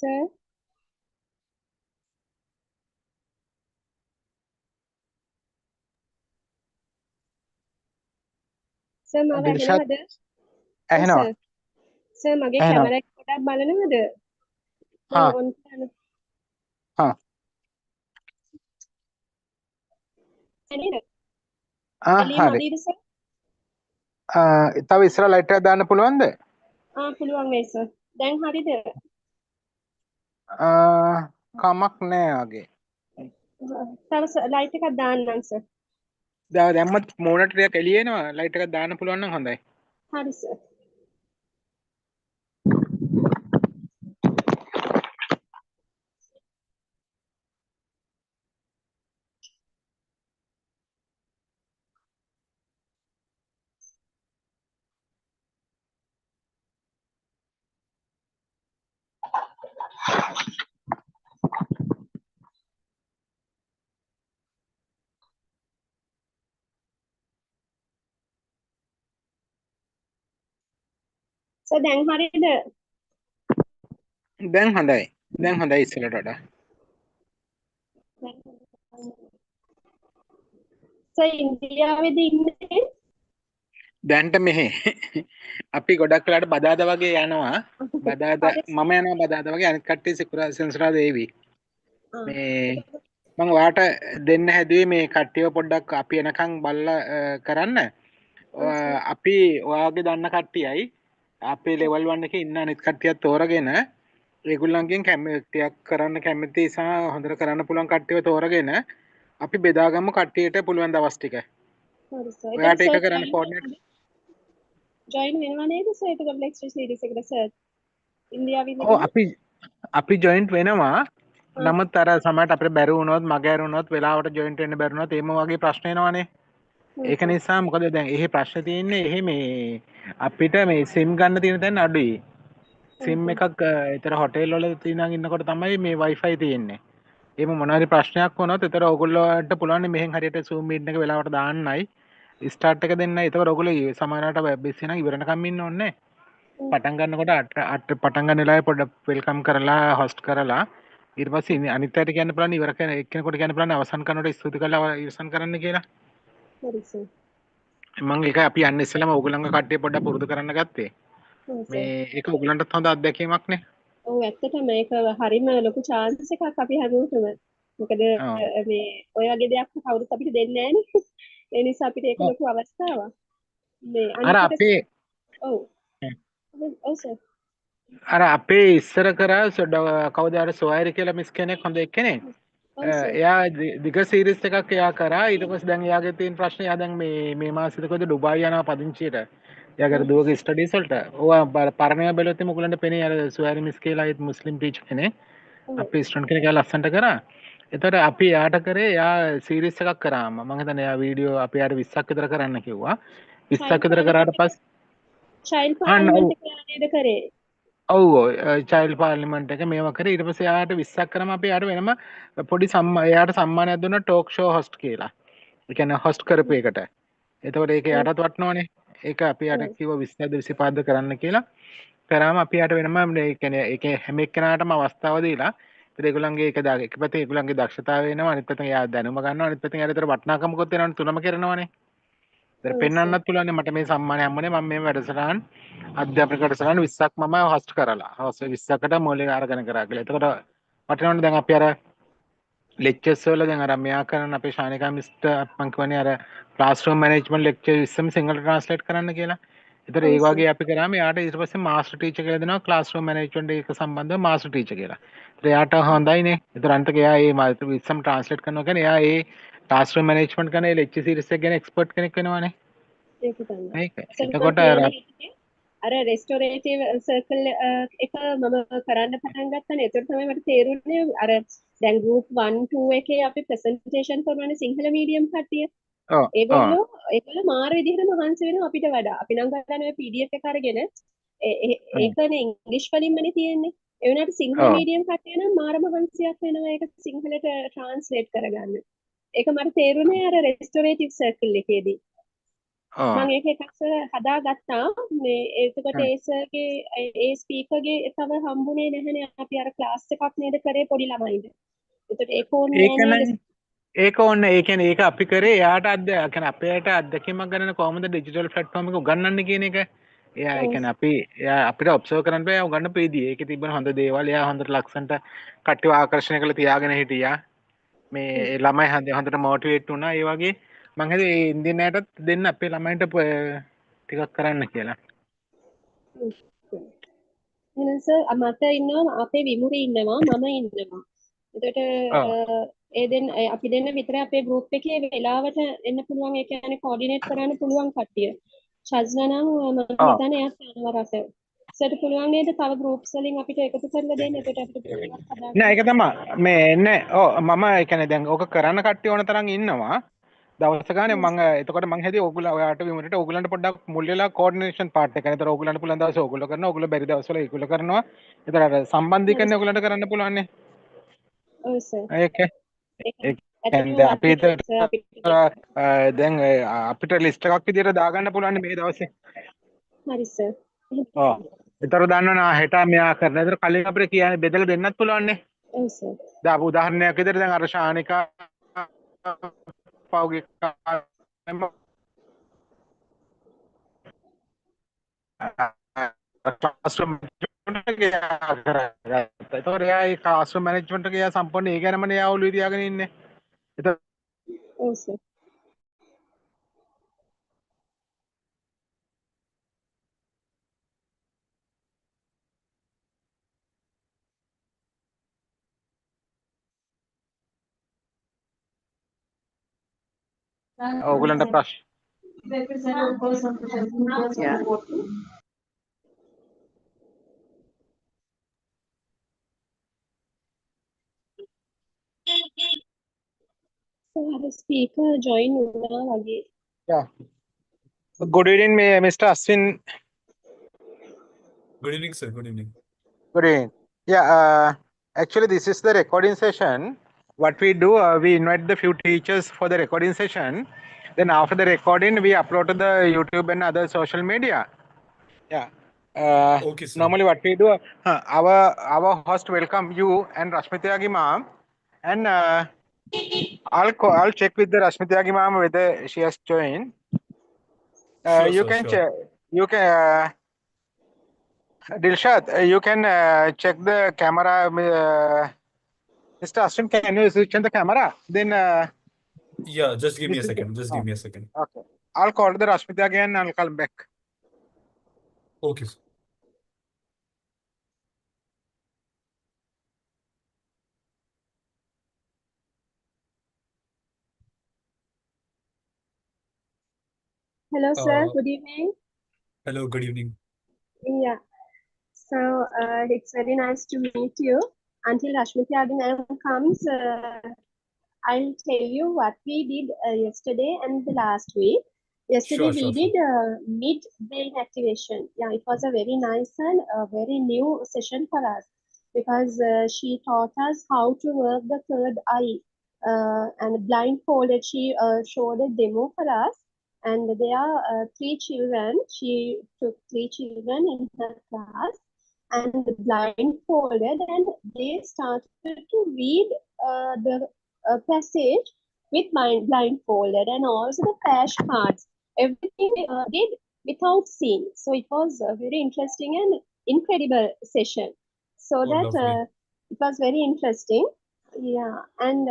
Sir, sir මාව දිල්ෂාත් ඇහෙනවද? ඔව් ඇහෙනවා sir. sir මගේ ඇහෙනවා කැමරා එක පොඩ්ඩක් බලනවද? මම හා on කරන හා නේද? එළිය හරි මදිද sir? තව ඉස්සර ලයිට් එකක් දාන්න පුළුවන්ද පුළුවන් වෙයි sir. දැන් හරිද? කමක් නෑ වගේ තව ලයිට් එකක් දාන්නම් sir. දැම්මත් මූණට ටිකක් එළියෙනවා ලයිට් එකක් දාන්න පුළුවන් නම් හොඳයි හරි sir. sir දැන් හරිද? දැන් හොඳයි ඉස්සරට වඩා sir ඉන්දියාවේද ඉන්නේ? දැන්ට මෙහෙ අපි ගොඩක් වෙලාට බදාදා වගේ යනවා බදාදා හරි. මම යනවා බදාදා වගේ අනිත් කට්ටිය සිකුරාදා සෙන්සුරාදා ඒවි මේ එතකොට මම ඔයාට දෙන්න හැදුවේ මේ කට්ටියව පොඩ්ඩක් අපි එනකන් බලලා කරන්න ඔව් sir. අපි ඔයාගේ දන්න කට්ටියයි අපේ ලෙවල් 1 එකේ ඉන්න අනිත් කට්ටියත් තෝරගෙන ඒගොල්ලන්ගෙන් කැමතියක් කරන්න කැමති සහ හොඳට කරන්න පුළුවන් කට්ටියව තෝරගෙන අපි බෙදාගමු කට්ටියට පුළුවන් දවස් ටික. හරි sir. එතකොට ඔයාට ඒක sir කරන්න කෝඩිනේට් join වෙනව නේද sir? එතකොට lecture series එකට sir ඉන්දියාවේ ඔව් ඉඳගෙන. අපි ජොයින්ට් වෙනවා. නමුත් අර සමහරට අපිට බැරි වුණොත් මග ඇරුණොත් වෙලාවට ජොයින්ට් වෙන්න බැරි වුණොත් එහෙම වගේ ප්‍රශ්න එනවනේ. හරි ඒක sir. නිසා මොකද දැන් එහෙ ප්‍රශ්න තියෙන්නේ එහෙ මේ අපිට මේ සිම් ගන්න තියෙන තැන අඩුයි. සිම් එකක් ඒතර හොටෙල් වල තියනන් ඉන්නකොට තමයි මේ Wi-Fi තියෙන්නේ. එහෙම මොනවාරි ප්‍රශ්නයක් වුණොත් ඒතර ඕගොල්ලෝන්ට පුළුවන් මෙහෙන් හරියට Zoom meeting එක වෙලාවට දාන්නයි ස්ටාර්ට් එක දෙන්නයි. ඒතකොට ඕගොල්ලෝ සමහරවට බැස්සේ නම් ඉවරනකම් ඉන්න ඕනේ නැහැ. පටන් ගන්නකොට අට පටන් ගන්න වෙලාවේ පොඩ්ඩක් වෙල්කම් කරලා හොස්ට් කරලා ඊට පස්සේ අනිත් අයට කියන්න පුළුවන් ඉවර කරන එක්කෙනෙකුට කියන්න පුළුවන් අවසන් කරනකොට ස්තුති කරලා ඉවසන් කරන්න කියලා. හරි sir. මම ඒක අපි යන්න ඉස්සෙල්ලාම ඕගොල්ලන්ගේ කට්ටිය පොඩ්ඩක් පුරුදු කරන්න ගත්තේ. හරි sir. මේ ඒක ඕගොල්ලන්ටත් හොඳ අත්දැකීමක් නේ. ඔව් ඇත්තටම මේක හරිම ලොකු chance එකක් අපි හැමෝටම. මොකද ඔව්. මේ ඔය වගේ දෙයක් කවුරුත් අපිට දෙන්නේ නැහනේ. ඒ නිසා අපිට ඒක ඔව්. ලොකු අවස්ථාවක්. මේ අර අනිත් එක අපේ ඔව්. ඔව් සර්. අර අපේ ඉස්සර කරා කවුද අර සොයරි කියලා මිස් කෙනෙක් හොඳ එක්කෙනෙක්. ඔව් සර්. එයා දිග සීරීස් එකක් එයා කරා ඊට පස්සේ දැන් එයාගේ තියෙන ප්‍රශ්නේ එයා දැන් මේ මාසෙද කොහෙද ඩුබායි යනවා පදිංචියට. එයාගේ දුවගේ ස්ටඩීස් වලට. ඕවා පරණේව බැලුවොත් මුගලන්ට පෙනේ අර සොයරි මිස් කියලා ඒ මුස්ලිම් ටීචර් කෙනෙක්. අපේ ස්ටුඩන්ට් කෙනෙක් එයා ලස්සනට කරා. එතකොට අපි එයාට කරේ එයා සීරීස් එකක් කරාම මම හිතන්නේ එයා වීඩියෝ අපි එයාට 20ක් විතර කරන්න කිව්වා. 20ක් විතර කරාට පස්සේ චයිල්ඩ් අන්න ඔව් පාර්ලිමේන්ට් එක නේද කරේ? ඔව් චයිල්ඩ් පාර්ලිමේන්ට් එක මේවා කරේ ඊට පස්සේ එයාට 20ක් කරාම අපි එයාට වෙනම පොඩි එයාට සම්මානයක් දුන්නා ටෝක් ෂෝ හොස්ට් කියලා. ඒ කියන්නේ හොස්ට් කරපු එකට. එතකොට ඒක එයාටත් වටනවනේ. ඒක අපි එයාට කිව්වා 20ද 25ද කරන්න කියලා. කරාම අපි එයාට වෙනම ඒ කියන්නේ ඒක හැම එක්කෙනාටම අවස්ථාව දීලා ඉතින් ඒගොල්ලන්ගේ එක එක පැත්තේ ඒගොල්ලන්ගේ දක්ෂතාවය වෙනවා අනිත් පැත්තෙන් එයා දැනුම ගන්නවා අනිත් පැත්තෙන් එයාට ඒතර වටිනාකමකුත් වෙනවනේ තුනම කරනවනේ. ඒතර පෙන්වන්නත් පුළුවන් මට මේ සම්මානය හම්බුනේ මම මේ වැඩසටහන් අධ්‍යාපනික වැඩසටහන් 20ක් මම හොස්ට් කරලා. හොස්ට් 20කට මූලික අරගෙන කරා කියලා. එතකොට වටිනවනේ දැන් අපි අර ලෙක්චර්ස් වල දැන් අර මෙයා කරන අපේ ශානිකා මිස්ටර් මං කියවනේ අර ක්ලාස්රූම් මැනේජ්මන්ට් ලෙක්චර් 20ම සිංහලට ට්‍රාන්ස්ලේට් කරන්න කියලා. ඒතර ඒ වගේ අපි කරාම එයාට ඊට පස්සේ මාස්ටර් ටීචර් කියලා දෙනවා ක්ලාස්රූම් මැනේජ්මන්ට් එක සම්බන්ධව මාස්ටර් ටීචර් කියලා. ඒතර එයාට හොඳයිනේ. ඒතර අන්තික එයා ඒ 20ම ට්‍රාන්ස්ලේට් කරනවා කියන්නේ එයා ඒ ක්ලාස්රූම් මැනේජ්මන්ට් කරන ඒ ලෙක්චර් සීරීස් එක ගැන එක්ස්පර්ට් කෙනෙක් වෙනවනේ. ඒක තමයි. මේක. අසල මම එතකොට කියන්නේ අර රෙස්ටොරේටිව් සර්කල් එක මම කරන්න පටන් ගත්තානේ. ඒතර තමයි මට තේරුනේ අර දැන් group 1 2 එකේ අපි ප්‍රසන්ටේෂන් කරනවානේ සිංහල මීඩියම් කට්ටිය. ඔව් ඔව් ඒගොල්ලෝ මාර විදිහට මහන්සි වෙනවා අපිට වඩා. අපි නම් ගන්න ඔය PDF එක අරගෙන ඒකනේ ඉංග්‍රීසි වලින්මනේ තියෙන්නේ. ඒ වුණාට සිංහල ඔව් මීඩියම් කට්ටිය නම් මාර මහන්සියක් වෙනවා ඒක සිංහලට ට්‍රාන්ස්ලේට් කරගන්න. ඒක මට තේරුනේ අර රෙස්ටොරේටිව් සර්කල් එකේදී. ආ. මම ඒක එකක් හදාගත්තා මේ එතකොට හ්ම්. ඒ සර්ගේ ඒ ස්පීකර්ගේ තව හම්බුනේ නැහැනේ අපි අර ක්ලාස් එකක් නේද කරේ පොඩි ළමයින්ට. එතකොට ඒක ඕනේ ඒක නෑ නම් නේද? ඒක ඕන්න ඒ කියන්නේ ඒක අපි කරේ එයාට කියන්නේ අපේට අත්දැකීමක් ගන්න කොහොමද ඩිජිටල් ප්ලැට්ෆෝම් එක උගන්වන්නේ කියන එක. එයා ඒ ඔව් කියන්නේ එයා අපිට ඔබ්සර්ව් කරන්න බෑ උගන්වපු විදිය. ඒකේ තිබෙන හොඳ දේවල් එයා හොඳට ලක්ෂණට කට්ටියව ආකර්ෂණය කරලා තියාගෙන හිටියා. මේ ඒ ළමයි හොඳට මොටිවේට් වුණා. ඒ වගේ මං හිතුවේ ඒ ඉන්දියන් අයටත් දෙන්න අපේ ළමයින්ට ටිකක් කරන්න කියලා. එහෙනම් සර් මට ඉන්නවා අපේ විමුරි ඉන්නවා මම ඉන්නවා. එතකොට ඔව්. අපි දෙන්න විතරයි අපේ ගෲප් එකේ වෙලාවට එන්න පුළුවන් ඒ කියන්නේ කෝඩිනේට් කරන්න පුළුවන් කට්ටිය. ශස්නා නම් මම ඔව්. හිතන්නේ එයාත් යනවා රට. සර් පුළුවන් නේද තව ගෲප්ස් වලින් අපිට එකතු කරලා දෙන්න. එතකොට අපිට පුළුවන් හදාගන්න. නෑ ඒක තමයි මේ එන්නේ මම ඒ කියන්නේ දැන් ඕක කරන්න කට්ටිය ඕන තරම් ඉන්නවා. දවස ගානේ මම එතකොට මං හැදී ඕගොල්ලෝ ඔයාට විමුරට ඕගොල්ලන්ට පොඩ්ඩක් මුල් වෙලා කෝඩිනේෂන් පාර්ට් එක. ඒතර ඕගොල්ලන්ට පුළුවන් දවසේ ඕගොල්ලෝ කරනවා. ඕගොල්ලෝ බැරි දවස්වල ඒගොල්ලෝ කරනවා. ඒතර අර සම්බන්ධීකරණය ඕගොල්ලන්ට කරන්න පුළුවන් නේ. ඔව් සර්. ඒක ඒක ඒ ඇත්තටම කියන්නේ අපි වටිනවා සර් අපිට. දැන් අපිට ලිස්ට් එකක් විදිහට දාගන්න පුළුවන් මේ දවසේ. හරි සර්. ඔව්. ඒතර දන්නවනේ හෙට මෙයා කරන. ඒතර කලින් අපිට කියන්නේ බෙදලා දෙන්නත් පුළුවන් නේ. ඔව් සර්. දැන් අපි උදාහරණයක් විදිහට දැන් අර ශානිකා පෞගේ ක්ලාස්රූම් එතකොට එයා ඒ ක්ලාස්රූම් මැනේජ්මන්ට් එක එයා සම්පූර්ණ ඒ ගැනමනේ එයා ඔළුවේ තියාගෙන ඉන්නේ. එතකොට ඔව් සර්. ඕගොල්ලන්ට ප්‍රශ්න සර් ස්පීකර් ජොයින් වුණා වගේ. Yeah. Good evening, Mr. Aswin. Good evening, sir. Good evening. Good evening. Yeah, actually, this is the recording session. What we do, we invite the few teachers for the recording session. Then after the recording, we upload to the YouTube and other social media. Yeah. Okay, sir. Normally, what we do, our host welcome you and Rashmiti Agi ma'am, and I'll check with the Rashmiti Agi ma'am whether she has joined. Sure, You sir, can sure. check. You can. Dilshad, you can check the camera. Mr. Ashwin, can you switch on the camera? Then Yeah, just give me this a is second. Just give me a second. okay. I'll call the Rashmita again and I'll call back. Okay, sir. Hello sir, Uh, good evening. Hello, good evening. Yeah. So it's very nice to meet you. Until Rashmiti Abhinayam comes, I'll tell you what we did yesterday and the last week. Yesterday Sure, we sure, did sure. mid-brain activation. Yeah, it was a very nice and a very new session for us because she taught us how to work the third eye and blindfolded. She showed a demo for us, and there are three children. She took three children in her class and blindfolded, and they started to read the passage with blindfolded, and also the flashcards. Everything did without seeing. So it was a very interesting and incredible session. So Oh, that lovely. it was very interesting. Yeah, and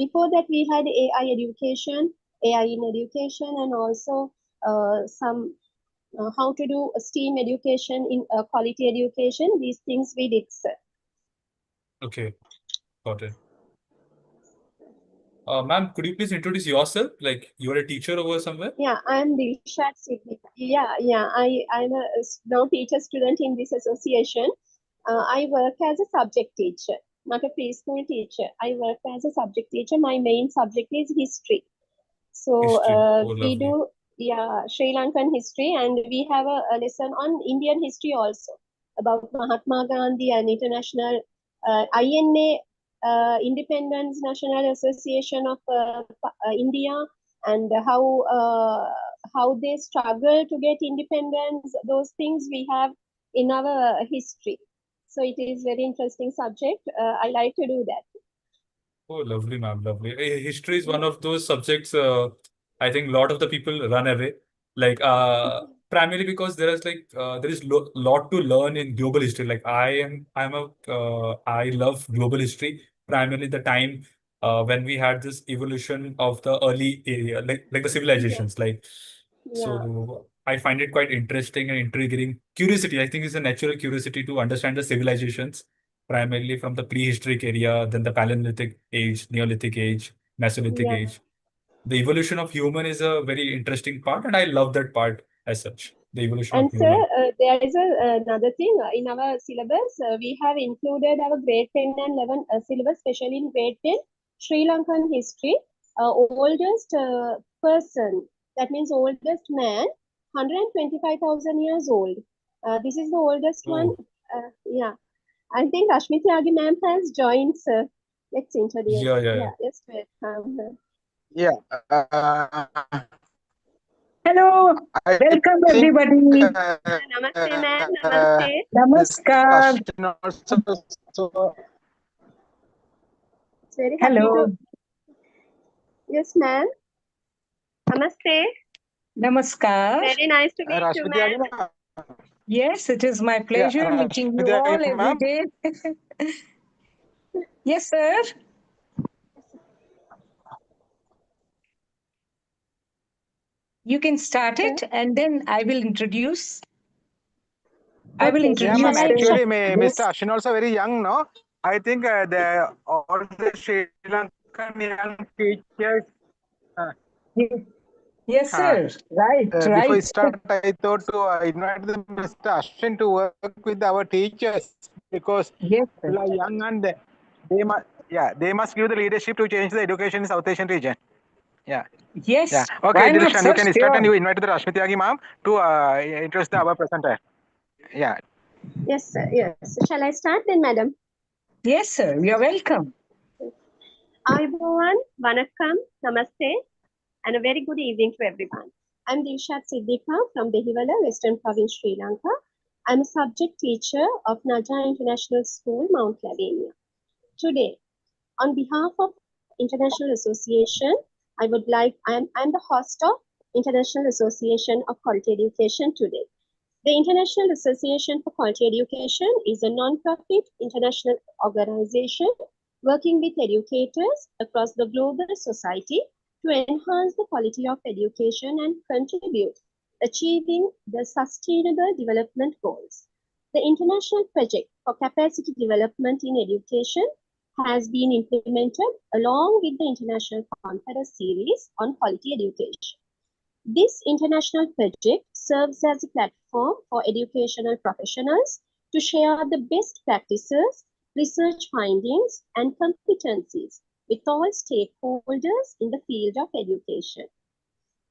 before that we had AI education, AI in education, and also some how to do STEAM education in quality education. These things we did, sir. Okay, got it. Ma'am, could you please introduce yourself? Like you're a teacher over somewhere? Yeah, I'm Dilshat Siddiq. Yeah. I'm a now teacher student in this association. I work as a subject teacher, not a preschool teacher. I work as a subject teacher. My main subject is history. So History. Oh, we lovely. do Sri Lankan history, and we have a lesson on Indian history also about Mahatma Gandhi and international INA, Independence National Association of India, and how they struggle to get independence, those things we have in our history. So it is very interesting subject. I like to do that. Oh, lovely, ma'am. Lovely. History is one of those subjects. I think a lot of the people run away, like primarily because there is lot to learn in global history. Like I love global history. Primarily the time when we had this evolution of the early area, like the Yeah, civilizations. Like yeah, so, I find it quite interesting and intriguing. Curiosity, I think, is a natural curiosity to understand the civilizations primarily from the prehistoric area, then the Paleolithic age, Neolithic age, Mesolithic yeah. age. The evolution of human is a very interesting part, and I love that part as such. The evolution of And sir, human. there is another thing in our syllabus. We have included our grade 10 and 11 syllabus, especially in grade 10, Sri Lankan history. Oldest person, that means oldest man, 125,000 years old. This is the oldest one. Oh, Yeah, I think Ashmi Tyagi ma'am has joined, sir. Let's introduce. yeah, yeah, yeah. Yeah, let's welcome her. Yeah. Hello, I welcome think everybody. Namaste, ma'am. Namaste. Mr. Namaskar. Ashwin also. So, It's very happy to. Hello, Yes, ma'am. Namaste. Namaskar. Very nice to meet you, Rashmi ma'am. Tyagi ma'am. Yes, it is my Yeah, pleasure meeting Rashmi you Tyagi all every ma'am. day. Yes, sir. You can start it and then I will introduce. I will Okay, Yeah, ma'am. introduce shall I the, start? Actually, Mr. yes, Ashwin also very young, no? I think all the Sri Lankan young teachers. Uh, yes, yes, uh, sir. Right, Before we right. start, I thought to invite Mr. Ashwin to work with our teachers because Yes, sir. they are young and they must give the leadership to change the education in South Asian region. Yeah. Yes, Okay, why not, Dirshan, you sir? can start and Sure. you invited the Rashmi Tyagi ma'am to introduce our presenter. Yeah. Yes, sir. Yes. Shall I start then, madam? Yes, sir. You're welcome. Ayubowan, Vanakkam, Namaste, and a very good evening to everyone. I'm Dilshat Siddika from Dehiwala, Western Province, Sri Lanka. I'm a subject teacher of Naja International School, Mount Lavinia. Today, on behalf of International Association, I'm the host of International Association of Quality Education today. The International Association for Quality Education is a non-profit international organization working with educators across the global society to enhance the quality of education and contribute achieving the Sustainable Development Goals. The international project for capacity development in education has been implemented along with the International Conference Series on Quality Education. This international project serves as a platform for educational professionals to share the best practices, research findings, and competencies with all stakeholders in the field of education.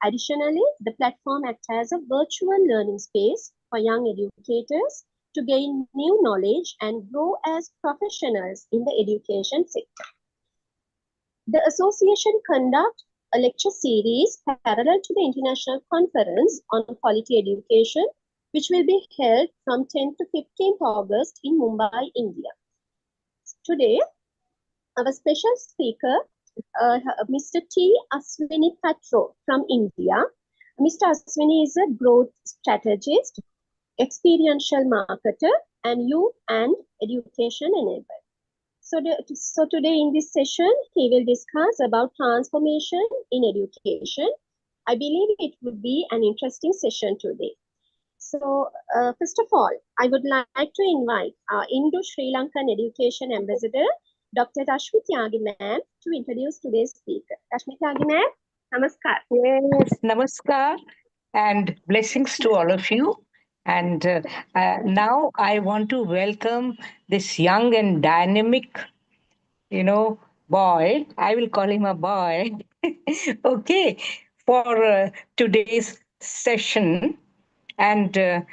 Additionally, the platform acts as a virtual learning space for young educators to gain new knowledge and grow as professionals in the education sector. The association conducts a lecture series parallel to the International Conference on Quality Education, which will be held from 10th to 15th August in Mumbai, India. Today, our special speaker, Mr. T. Aswini Patro from India. Mr. Aswini is a growth strategist, experiential marketer, and youth and education enabler. So today in this session, he will discuss about transformation in education. I believe it would be an interesting session today. So first of all, I would like to invite our Indo-Sri Lankan Education Ambassador, Dr. Rashmi Tyagi ma'am, to introduce today's speaker. Rashmi Tyagi ma'am, namaskar. Yes, namaskar and blessings to all of you. And now I want to welcome this young and dynamic, boy. I will call him a boy. Okay, for today's session. And I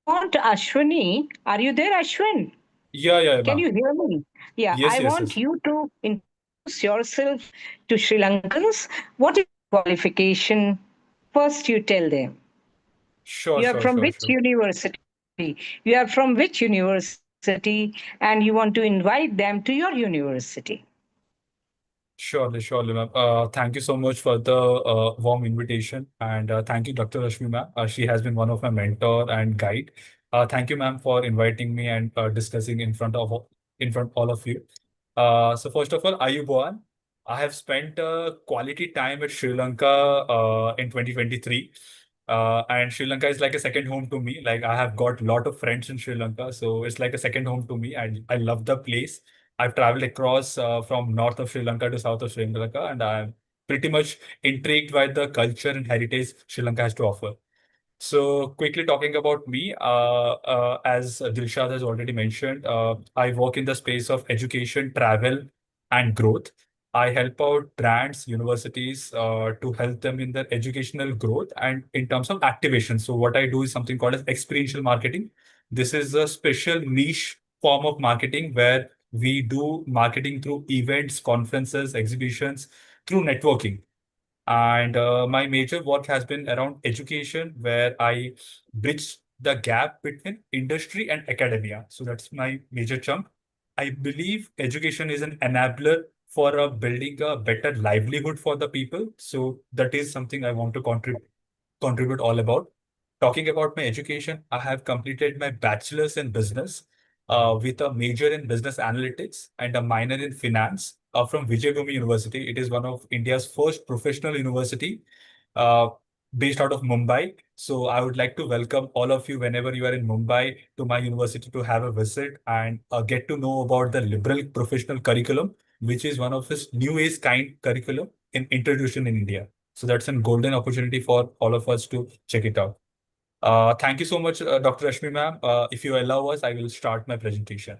want Ashwini. Are you there, Ashwin? Yeah, yeah, Can ma'am. you hear me? Yeah, Yes, I yes, want yes. you to introduce yourself to Sri Lankans. What is your qualification? First, you tell them. Sure, You are sure, from sure, which sure. university? You are from which university? And you want to invite them to your university. Surely, surely, ma'am. Thank you so much for the warm invitation, and thank you, Dr. Rashmi, ma'am. She has been one of my mentor and guide. Thank you, ma'am, for inviting me and discussing in front all of you. So first of all, Ayubowan, I have spent quality time at Sri Lanka in 2023. And Sri Lanka is like a second home to me. Like I have got a lot of friends in Sri Lanka, so it's like a second home to me. And I love the place. I've traveled across from north of Sri Lanka to south of Sri Lanka, and I'm pretty much intrigued by the culture and heritage Sri Lanka has to offer. So quickly talking about me, as Dilshad has already mentioned, I work in the space of education, travel, and growth. I help out brands, universities to help them in their educational growth and in terms of activation. So what I do is something called as experiential marketing. This is a special niche form of marketing where we do marketing through events, conferences, exhibitions, through networking. And my major work has been around education, where I bridge the gap between industry and academia. So that's my major chunk. I believe education is an enabler for building a better livelihood for the people. So that is something I want to contribute all about. Talking about my education, I have completed my bachelor's in business with a major in business analytics and a minor in finance from Vijay Bhumi University. It is one of India's first professional university uh, based out of Mumbai. So I would like to welcome all of you whenever you are in Mumbai to my university to have a visit and get to know about the liberal professional curriculum, which is one of its new age kind curriculum in introduced in India. So that's a golden opportunity for all of us to check it out. Thank you so much, Dr. Rashmi ma'am. If you allow us, I will start my presentation.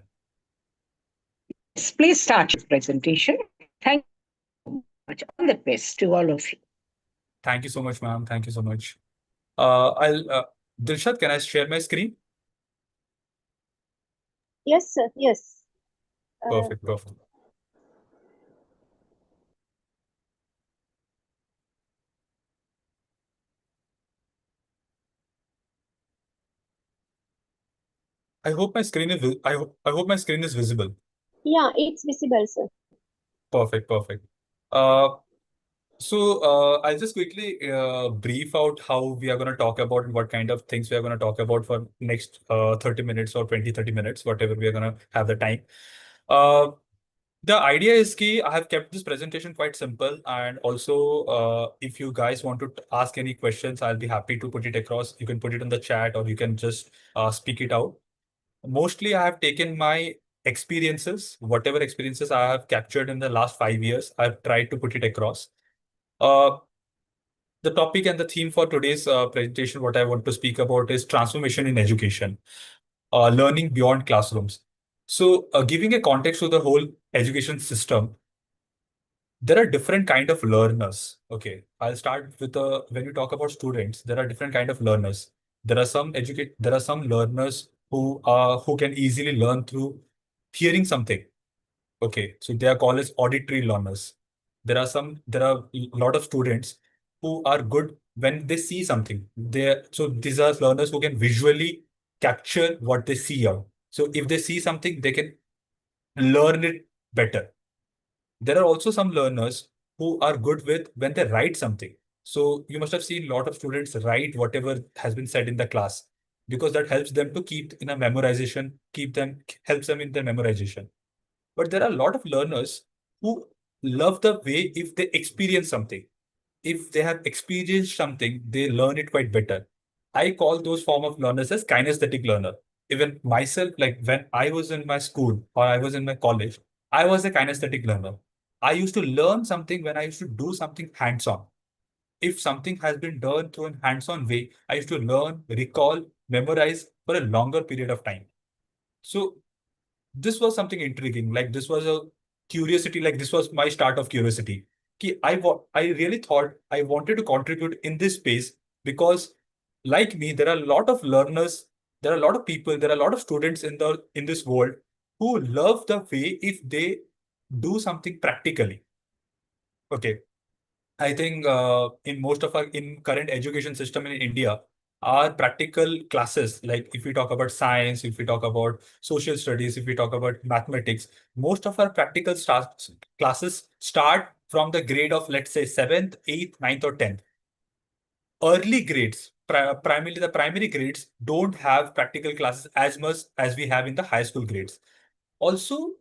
Yes, please start your presentation. Thank you so much. All the best to all of you. Thank you so much, ma'am. Thank you so much. Dilshad, can I share my screen? Yes, sir. Yes. Perfect, perfect. I hope my screen is I hope my screen is visible. Yeah, it's visible, sir. Perfect, perfect. So I'll just quickly brief out how we are going to talk about and what kind of things we are going to talk about for next 30 minutes or 20, 30 minutes, whatever we are going to have the time. The idea is key. I have kept this presentation quite simple, and also if you guys want to ask any questions, I'll be happy to put it across. You can put it in the chat or you can just speak it out. Mostly I have taken my experiences, whatever experiences I have captured in the last 5 years, I've tried to put it across. The topic and the theme for today's presentation, what I want to speak about is transformation in education, learning beyond classrooms. So giving a context to the whole education system, there are different kind of learners. Okay, I'll start with when you talk about students, there are different kind of learners. There are some learners who can easily learn through hearing something. Okay, so they are called as auditory learners. There are a lot of students who are good when they see something. So these are learners who can visually capture what they see out. So if they see something, they can learn it better. There are also some learners who are good with when they write something. So you must have seen a lot of students write whatever has been said in the class because that helps them to keep in a memorization, helps them in their memorization. But there are a lot of learners who love the way if they experience something. If they have experienced something, they learn it quite better. I call those form of learners as kinesthetic learner. Even myself, like when I was in my school or I was in my college, I was a kinesthetic learner. I used to learn something when I used to do something hands-on. If something has been done through a hands-on way, I used to learn, recall, memorize for a longer period of time. So this was something intriguing. Like this was a curiosity. Like this was my start of curiosity. I really thought I wanted to contribute in this space because, like me, there are a lot of learners. There are a lot of people. There are a lot of students in this world who love the way if they do something practically. Okay, I think in most of our in current education system in India, our practical classes, like if we talk about science, if we talk about social studies, if we talk about mathematics, most of our classes start from the grade of, let's say, 7th, 8th, 9th, or 10th. Early grades, primarily the primary grades, don't have practical classes as much as we have in the high school grades. Also,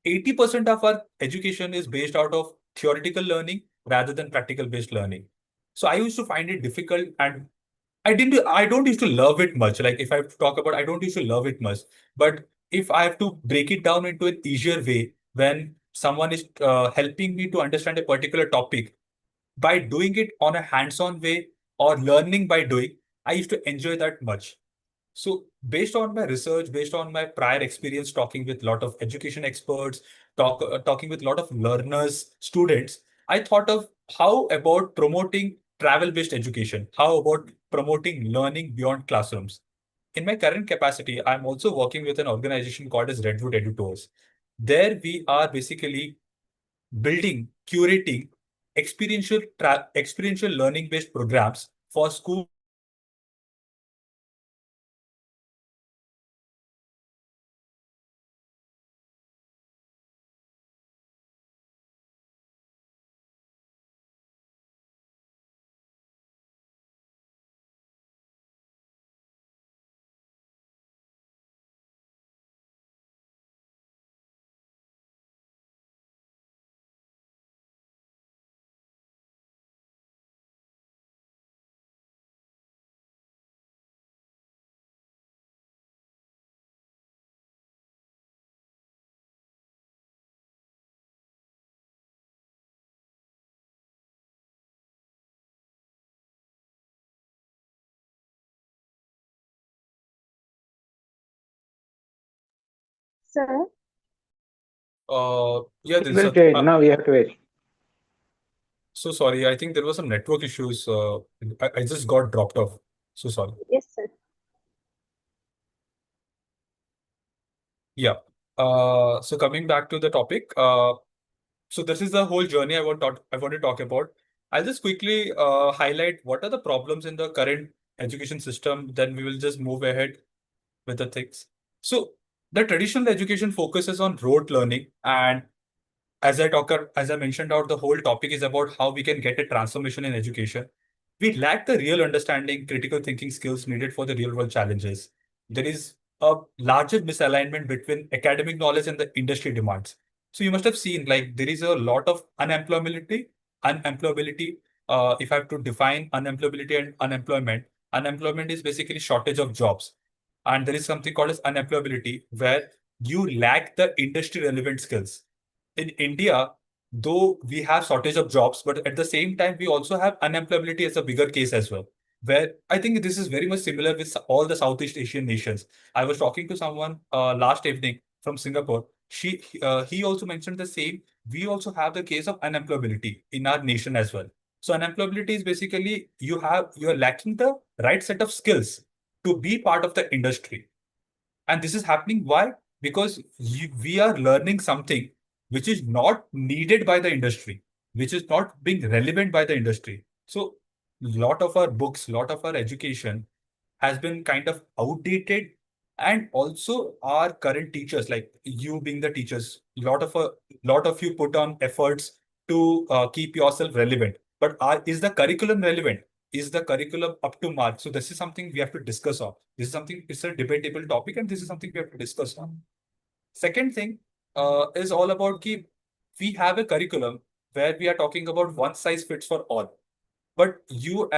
80% of our education is based out of theoretical learning rather than practical based learning. So I used to find it difficult, and I don't used to love it much. Like if I talk about, I don't used to love it much. But if I have to break it down into an easier way, when someone is helping me to understand a particular topic, by doing it on a hands-on way or learning by doing, I used to enjoy that much. So based on my research, based on my prior experience talking with a lot of education experts, talking with a lot of learners, students, I thought of how about promoting travel-based education? How about promoting learning beyond classrooms? In my current capacity, I'm also working with an organization called as Redwood Edutors. There we are basically building, curating experiential learning-based programs for school. Sir, Yeah, It will change. Now we have to wait. so sorry. I think there was some network issues. I just got dropped off. So sorry. yes, sir. Yeah. So coming back to the topic, so this is the whole journey I want to talk about. I'll just quickly highlight what are the problems in the current education system. Then we will just move ahead with the things. So the traditional education focuses on rote learning, and as I mentioned out, the whole topic is about how we can get a transformation in education. We lack the real understanding, critical thinking skills needed for the real world challenges. There is a larger misalignment between academic knowledge and the industry demands. So you must have seen, like, there is a lot of unemployability. Unemployability, if I have to define unemployability and unemployment is basically shortage of jobs. And there is something called as unemployability, where you lack the industry relevant skills. In India, though we have shortage of jobs, but at the same time, we also have unemployability as a bigger case as well. Where I think this is very much similar with all the Southeast Asian nations. I was talking to someone last evening from Singapore. He also mentioned the same. We also have the case of unemployability in our nation as well. So unemployability is basically you're lacking the right set of skills to be part of the industry. And this is happening why? Because we are learning something which is not needed by the industry, which is not being relevant by the industry. So lot of our books, lot of our education has been kind of outdated, and also our current teachers, like you being the teachers, lot of you put on efforts to keep yourself relevant. But is the curriculum relevant? Is the curriculum up to mark? So this is something we have to discuss on. This is something, it's a debatable topic, and this is something we have to discuss on. Second thing is all about we have a curriculum where we are talking about one size fits for all. But you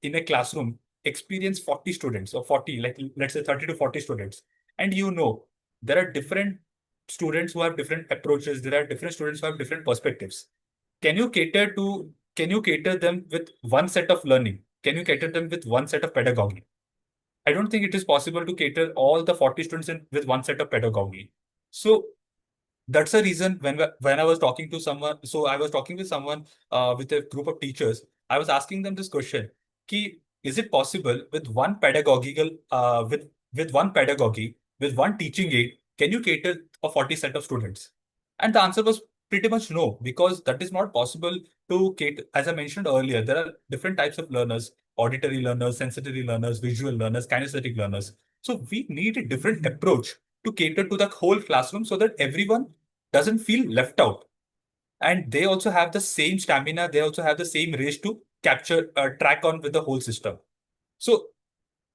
in a classroom experience 40 students, or 40, like let's say 30 to 40 students, and there are different students who have different approaches. There are different students who have different perspectives. Can you cater them with one set of learning? Can you cater them with one set of pedagogy? I don't think it is possible to cater all the 40 students with one set of pedagogy. So that's the reason when I was talking to someone, so I was talking with someone with a group of teachers. I was asking them this question: is it possible with one pedagogical with one pedagogy, with one teaching aid, can you cater a 40 set of students? And the answer was Pretty much no, because that is not possible to cater. As I mentioned earlier, there are different types of learners: auditory learners, sensory learners, visual learners, kinesthetic learners. So we need a different approach to cater to the whole classroom so that everyone doesn't feel left out. And they also have the same stamina, they also have the same race to capture, track on with the whole system. So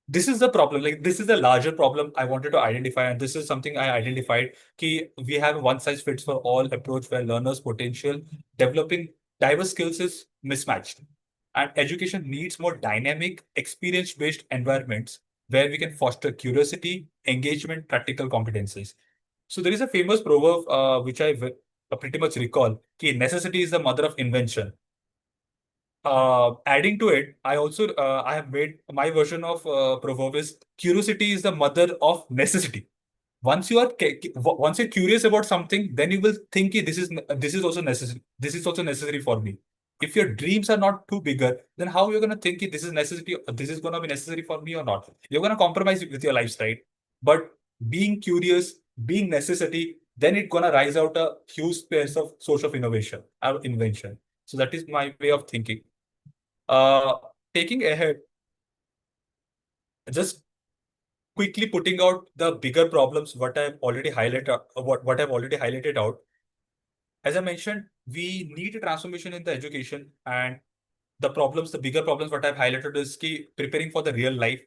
this is the problem. Like, this is the larger problem I wanted to identify, and this is something I identified. Ki we have a one size fits for all approach where learners' potential developing diverse skills is mismatched, and education needs more dynamic, experience-based environments where we can foster curiosity, engagement, practical competencies. So there is a famous proverb which I pretty much recall: ki necessity is the mother of invention. Adding to it, I have made my version of proverb is curiosity is the mother of necessity. Once you're curious about something, then you will think this is also necessary. This is also necessary for me. If your dreams are not too bigger, then how you're gonna think this is necessity? This is gonna be necessary for me or not? You're gonna compromise with your life, right? But being curious, being necessity, then it's gonna rise out a huge space of source of innovation or invention. So that is my way of thinking. Taking ahead, just quickly putting out the bigger problems, what I've already highlighted, what I've already highlighted out. As I mentioned, we need a transformation in the education, and the bigger problems, what I've highlighted is key preparing for the real life.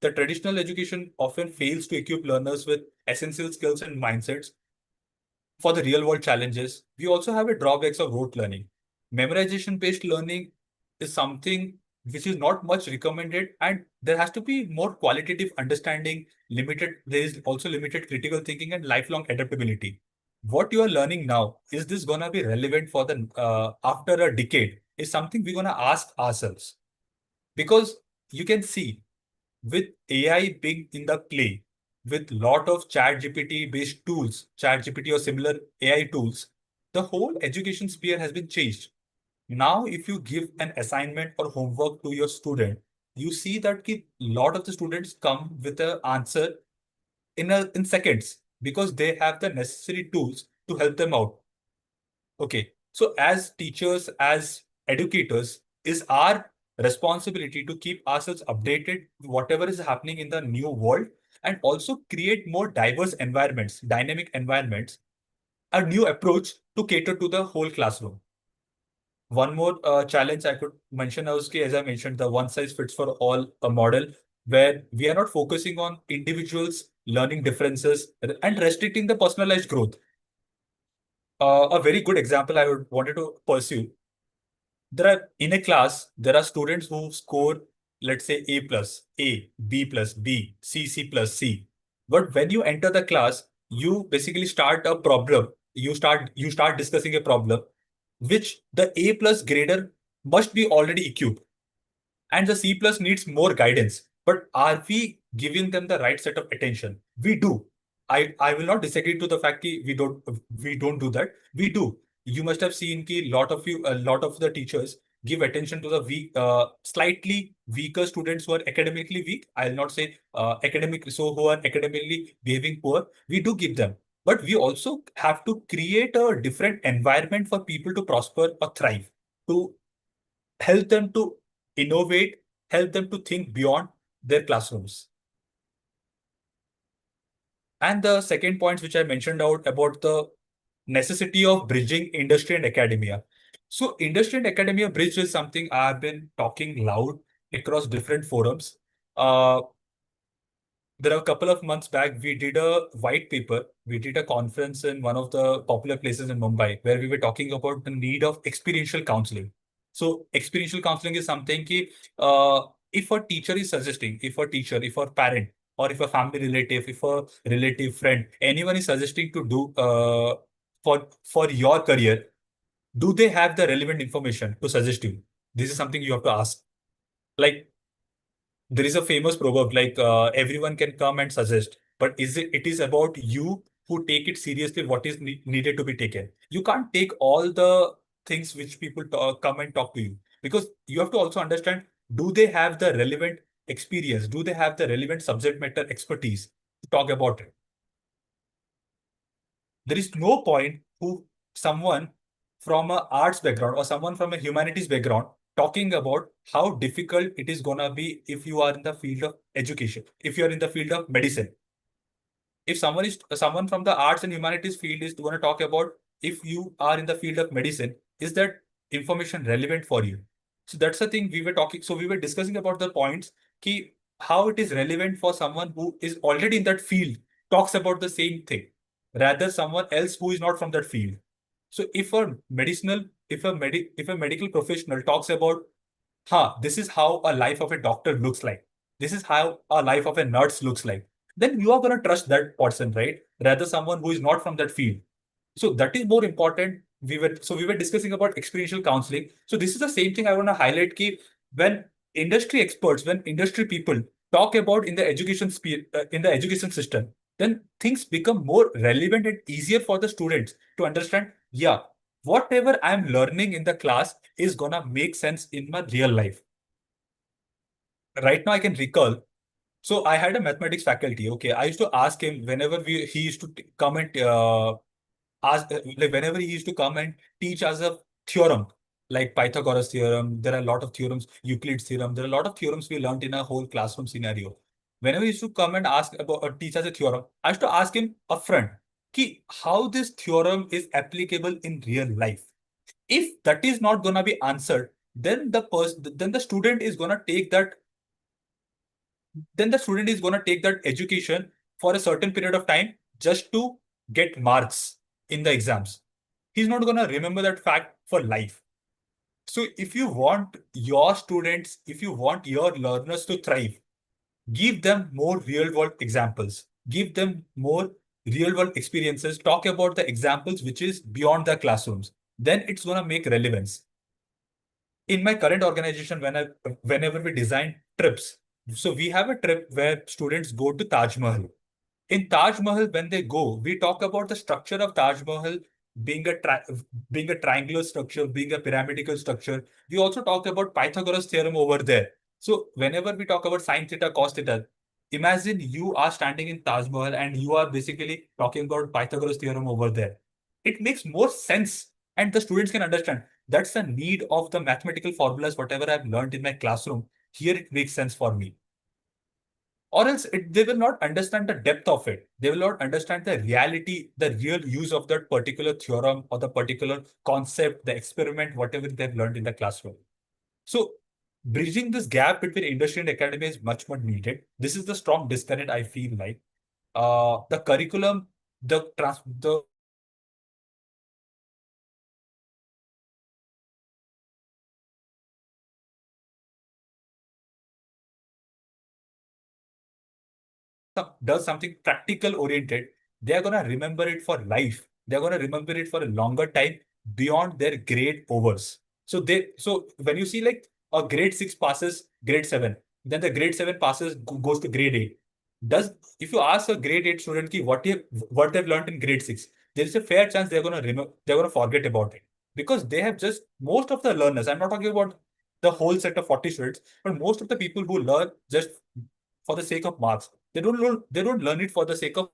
The traditional education often fails to equip learners with essential skills and mindsets for the real world challenges. We also have a drawbacks of rote learning. Memorization based learning is something which is not much recommended, and there has to be more qualitative understanding. There is also limited critical thinking and lifelong adaptability. What you are learning now, is this gonna be relevant for the after a decade? Is something we're gonna ask ourselves, because you can see with AI being in the play, with lot of ChatGPT based tools, ChatGPT or similar AI tools, the whole education sphere has been changed. Now, if you give an assignment or homework to your student, you see that a lot of the students come with an answer in seconds because they have the necessary tools to help them out. Okay, so as teachers, as educators, is our responsibility to keep ourselves updated whatever is happening in the new world, and also create more diverse environments, dynamic environments, a new approach to cater to the whole classroom. One more challenge I could mention is, as I mentioned, the one size fits for all a model where we are not focusing on individuals' learning differences and restricting the personalized growth. A very good example I would wanted to pursue. In a class, there are students who score, let's say, A plus, A, B plus, B, C plus, C. But when you enter the class, you basically start a problem. You start discussing a problem, which the A plus grader must be already equipped, and the C plus needs more guidance. But are we giving them the right set of attention? We do. I will not disagree to the fact that we don't do that. We do. You must have seen a lot of the teachers give attention to the slightly weaker students who are academically weak. I'll not say who are academically behaving poor. We do give them, but we also have to create a different environment for people to prosper or thrive, to help them to innovate, help them to think beyond their classrooms. And the second point, which I mentioned out about the necessity of bridging industry and academia. So industry and academia bridge is something I've been talking loud across different forums. There are a couple of months back, we did a white paper. We did a conference in one of the popular places in Mumbai where we were talking about the need of experiential counseling. So experiential counseling is something ki, if a teacher is suggesting, if a parent, or if a family relative, if a relative friend, anyone is suggesting to do for your career, do they have the relevant information to suggest you? This is something you have to ask. Like, there is a famous proverb like everyone can come and suggest, but it is about you who take it seriously what is needed to be taken. You can't take all the things which people come and talk to you, because you have to also understand, do they have the relevant experience, do they have the relevant subject matter expertise to talk about it? There is no point someone from a arts background or someone from a humanities background talking about how difficult it is gonna be if you are in the field of education, if you are in the field of medicine. If someone from the arts and humanities field is going to talk about if you are in the field of medicine, is that information relevant for you? So that's the thing we were talking. So we were discussing about the points ki how it is relevant for someone who is already in that field talks about the same thing, rather someone else who is not from that field. So if a medical professional talks about, this is how a life of a doctor looks like. This is how a life of a nurse looks like. Then you are going to trust that person, right? Rather someone who is not from that field. So that is more important. We were discussing about experiential counseling. So this is the same thing I want to highlight ki when industry experts, when industry people talk about in the in the education system, then things become more relevant and easier for the students to understand. Yeah, whatever I'm learning in the class is gonna make sense in my real life. Right now, I can recall. So I had a mathematics faculty. Okay, I used to ask him whenever he used to come and ask like whenever he used to come and teach us a theorem like Pythagoras theorem. There are a lot of theorems, Euclid's theorem. There are a lot of theorems we learned in a whole classroom scenario. Whenever he used to come and ask about teach us a theorem, I used to ask him upfront, ki how this theorem is applicable in real life. If that is not gonna be answered, then the student is gonna take that education for a certain period of time just to get marks in the exams. He's not gonna remember that fact for life. So if you want your students, if you want your learners to thrive, give them more real world examples, give them more real world experiences, talk about the examples which is beyond the classrooms. Then it's gonna make relevance. In my current organization, whenever we design trips, so we have a trip where students go to Taj Mahal. In Taj Mahal, when they go, we talk about the structure of Taj Mahal being being a triangular structure, being a pyramidical structure. We also talk about Pythagoras theorem over there. So whenever we talk about sine theta, cos theta, imagine you are standing in Taj Mahal and you are basically talking about Pythagoras theorem over there. It makes more sense, and the students can understand. That's the need of the mathematical formulas, whatever I've learned in my classroom. Here it makes sense for me. Or else they will not understand the depth of it. They will not understand the reality, the real use of that particular theorem or the particular concept, the experiment, whatever they've learned in the classroom. So bridging this gap between industry and academia is much more needed. This is the strong disconnect I feel like. The curriculum, the does something practical oriented, they're gonna remember it for life. They're gonna remember it for a longer time beyond their grade overs. So when you see like a grade 6 passes grade 7, then the grade 7 passes goes to grade 8. Does If you ask a grade 8 student ki what they've learned in grade 6, there is a fair chance they're gonna forget about it. Because they have just most of the learners, I'm not talking about the whole set of 40 students, but most of the people who learn just for the sake of marks. They don't learn it for the sake of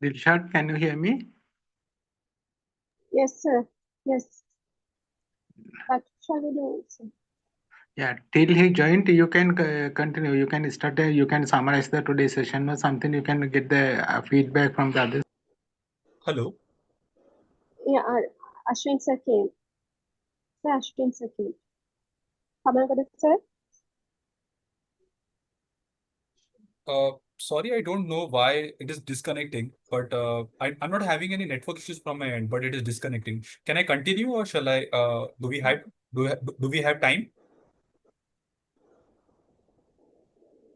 Dilshad, can you hear me? Yes, sir. Yes. What shall we do, sir? Yeah, till he joined, you can continue. You can start. You can summarize the today's session or something. You can get the feedback from the others. Hello. Yeah, Ashwin sir came. Sir, Ashwin sir came. Kamalgada sir? Sorry, I don't know why it is disconnecting, but I'm not having any network issues from my end, but it is disconnecting. Can I continue or shall I? Do we have time?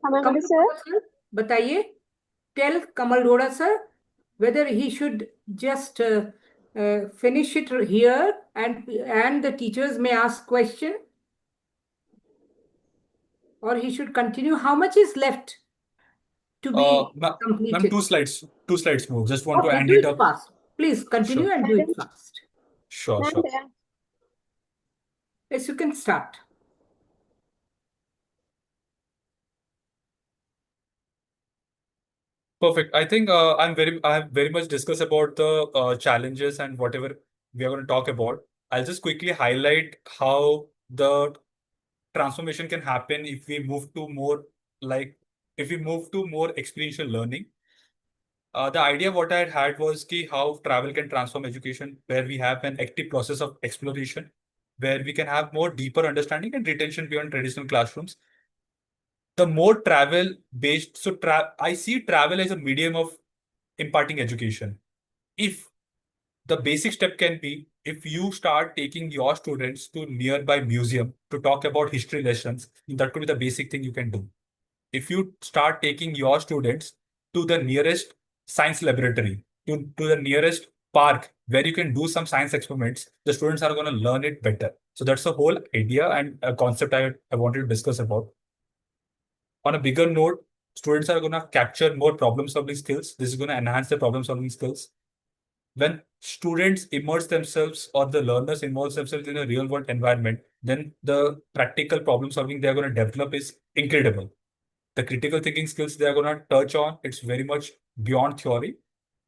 Kamalgada Kamal sir? Gowda sir, बताइए. Tell Kamal Gowda sir whether he should just finish it here and the teachers may ask question, or he should continue. How much is left to be Ma'am, completed? two slides more. Just want to Okay, end do it it up. fast. Please continue Sure. and do it fast. Sure, Ma'am, sure. Yes, you can start. Perfect. I think I have very much discussed about the challenges and whatever we are going to talk about. I'll just quickly highlight how the transformation can happen if we move to more experiential learning. The idea what I had was how travel can transform education, where we have an active process of exploration, where we can have more deeper understanding and retention beyond traditional classrooms. The more travel based, I see travel as a medium of imparting education. If the basic step can be if you start taking your students to nearby museum to talk about history lessons, that could be the basic thing you can do. If you start taking your students to the nearest science laboratory, to the nearest park where you can do some science experiments, the students are going to learn it better. So that's the whole idea and a concept I wanted to discuss about. On a bigger note, students are going to capture more problem solving skills. This is going to enhance their problem solving skills. When students immerse themselves or the learners immerse themselves in a real world environment, then the practical problem solving they are going to develop is incredible. The critical thinking skills they are going to touch on, it's very much beyond theory.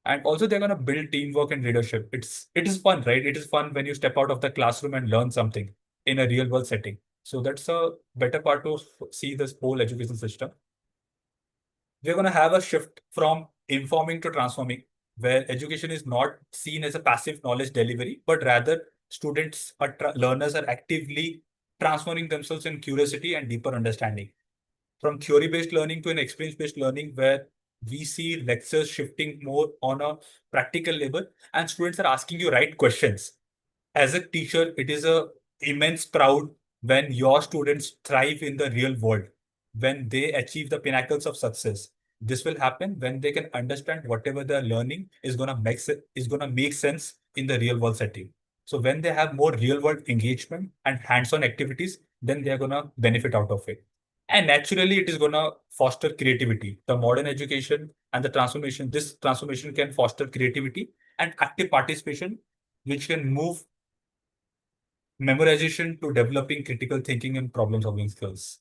And also they're going to build teamwork and leadership. It is fun, right? It is fun when you step out of the classroom and learn something in a real world setting. So that's a better part to see this whole education system. We're going to have a shift from informing to transforming, where education is not seen as a passive knowledge delivery, but rather students or learners are actively transforming themselves in curiosity and deeper understanding. From theory-based learning to an experience-based learning, where we see lectures shifting more on a practical level and students are asking you right questions. As a teacher, it is a immense proud when your students thrive in the real world, when they achieve the pinnacles of success. This will happen when they can understand whatever they're learning is gonna make sense in the real world setting. So when they have more real world engagement and hands-on activities, then they're gonna benefit out of it. And naturally, it is gonna foster creativity. The modern education and this transformation can foster creativity and active participation, which can move memorization to developing critical thinking and problem solving skills.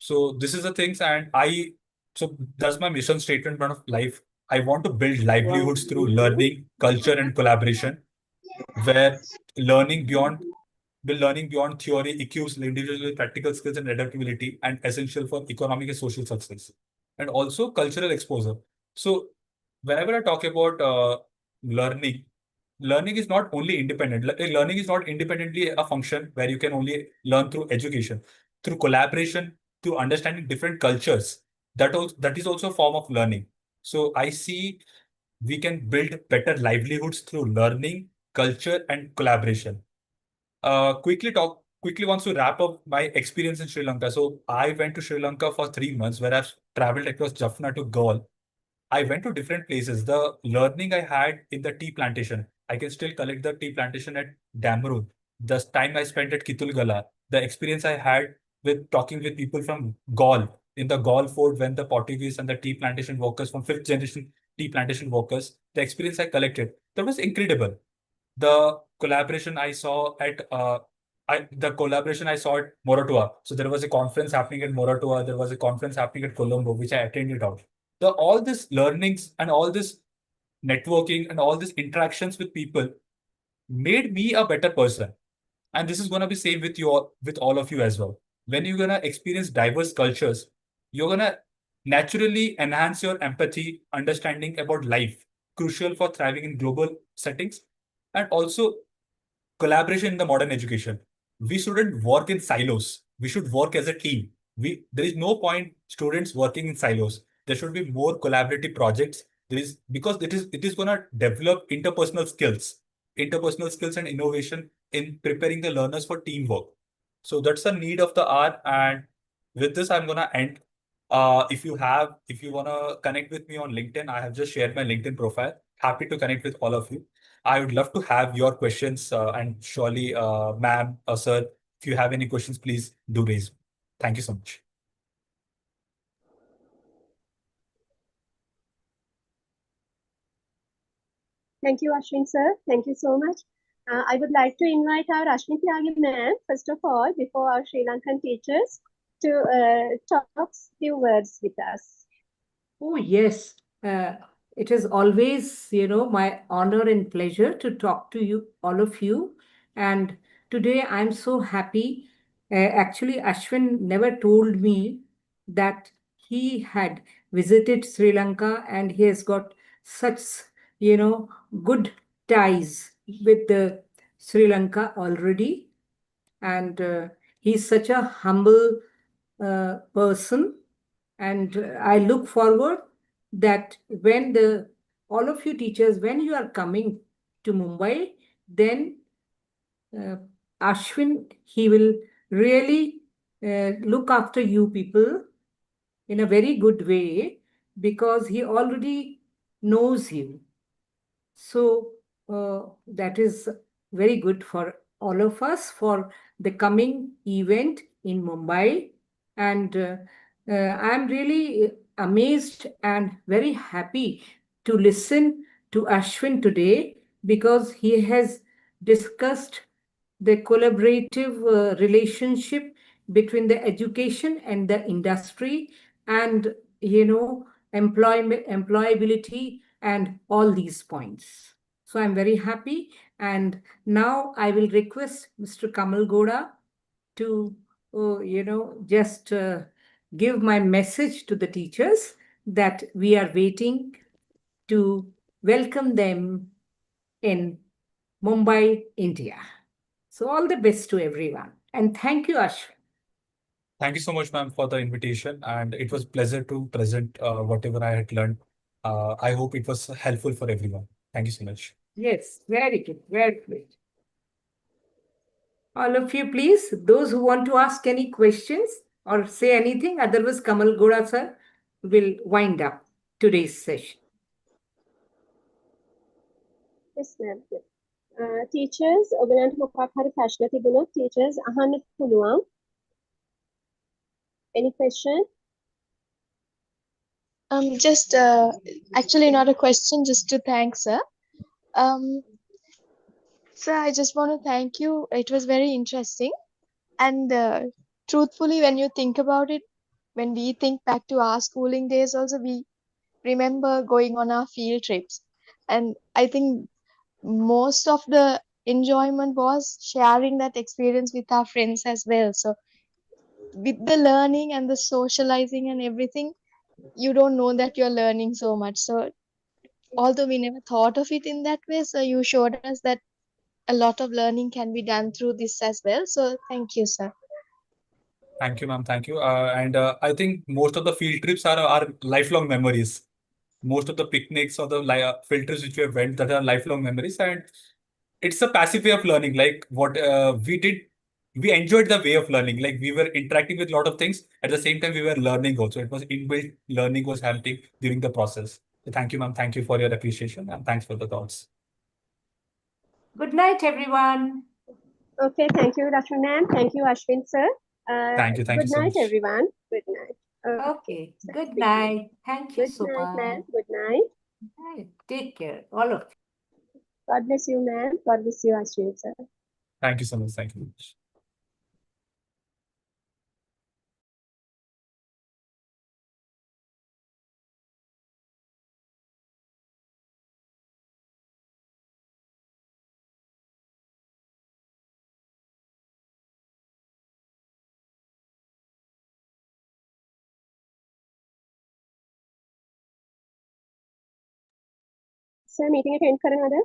So this is the things, so that's my mission statement of life. I want to build livelihoods through learning, culture, and collaboration, where learning beyond learning beyond theory equips individuals with practical skills and adaptability, and essential for economic and social success, and also cultural exposure. So whenever I talk about learning, learning is not only independent. Learning is not independently a function where you can only learn through education, through collaboration, through understanding different cultures. That is also a form of learning. So I see we can build better livelihoods through learning, culture, and collaboration. Quickly wants to wrap up my experience in Sri Lanka. So I went to Sri Lanka for 3 months, where I've traveled across Jaffna to Galle. I went to different places. The learning I had in the tea plantation, I can still collect the tea plantation at Damru. The time I spent at Kitulgala, the experience I had with talking with people from Galle, in the Galle fort, when the Portuguese and the tea plantation workers from fifth generation tea plantation workers, the experience I collected, that was incredible. The collaboration I saw at Moratuwa. So there was a conference happening at Moratuwa. There was a conference happening at Colombo, which I attended out. all this learnings and all this networking and all these interactions with people made me a better person. And this is going to be same with you all, with all of you as well. When you're going to experience diverse cultures, you're going to naturally enhance your empathy, understanding about life, crucial for thriving in global settings, and also collaboration in the modern education. We shouldn't work in silos. We should work as a team. There is no point students working in silos. There should be more collaborative projects. There is because it is gonna develop interpersonal skills and innovation in preparing the learners for teamwork. So that's the need of the hour. And with this, I'm gonna end. If you wanna connect with me on LinkedIn, I have just shared my LinkedIn profile. Happy to connect with all of you. I would love to have your questions, and surely, ma'am, sir, if you have any questions, please do raise. Thank you so much. Thank you, Ashwin sir. Thank you so much. I would like to invite our Ashwin Tyagi ma'am, first of all, before our Sri Lankan teachers, to talk few words with us. Oh, yes. It is always, my honor and pleasure to talk to you, all of you. And today I'm so happy. Actually, Ashwin never told me that he had visited Sri Lanka and he has got such, good ties with the Sri Lanka already. And he's such a humble person. And I look forward that when all of you teachers, when you are coming to Mumbai, then Ashwin, he will really look after you people in a very good way because he already knows you. So that is very good for all of us for the coming event in Mumbai. And I'm really amazed and very happy to listen to Ashwin today because he has discussed the collaborative relationship between the education and the industry and, employability and all these points. So I'm very happy. And now I will request Mr. Kamal Goda to, just give my message to the teachers that we are waiting to welcome them in Mumbai, India. So all the best to everyone. And thank you, Ashwin. Thank you so much, ma'am, for the invitation. And it was pleasure to present whatever I had learned. I hope it was helpful for everyone. Thank you so much. Yes, very good, very good. All of you, please, those who want to ask any questions or say anything, otherwise Kamal Goda sir will wind up today's session. Yes, ma'am. Teachers, ඔයගලන්ට මොකක් හරි ප්‍රශ්න තිබුණොත් teachers අහන්න පුළුවන්. Any question? Just actually not a question, just to thank sir. Sir, I just want to thank you. It was very interesting. And truthfully, when you think about it, when we think back to our schooling days, also we remember going on our field trips. And I think most of the enjoyment was sharing that experience with our friends as well. So with the learning and the socializing and everything, you don't know that you're learning so much. So although we never thought of it in that way, so you showed us that a lot of learning can be done through this as well. So thank you, sir. Thank you, ma'am. Thank you. And I think most of the field trips are lifelong memories. Most of the picnics or the field trips which we have went, that are lifelong memories. And it's a passive way of learning. Like what we did, we enjoyed the way of learning. Like we were interacting with a lot of things. At the same time, we were learning also. It was inbuilt learning was happening during the process. So thank you, ma'am. Thank you for your appreciation and thanks for the thoughts. Good night, everyone. Okay, thank you, Ashwin ma'am. Thank you, Ashwin sir. Thank you Good so night, much. everyone. Good night. Okay, good night. Thank you Good so night, ma'am. much. Good night. Right. Take care, all of you. God bless you, ma'am. God bless you, Ashwin sir. Thank you so much. Thank you. Sir meeting එක end කරනවද?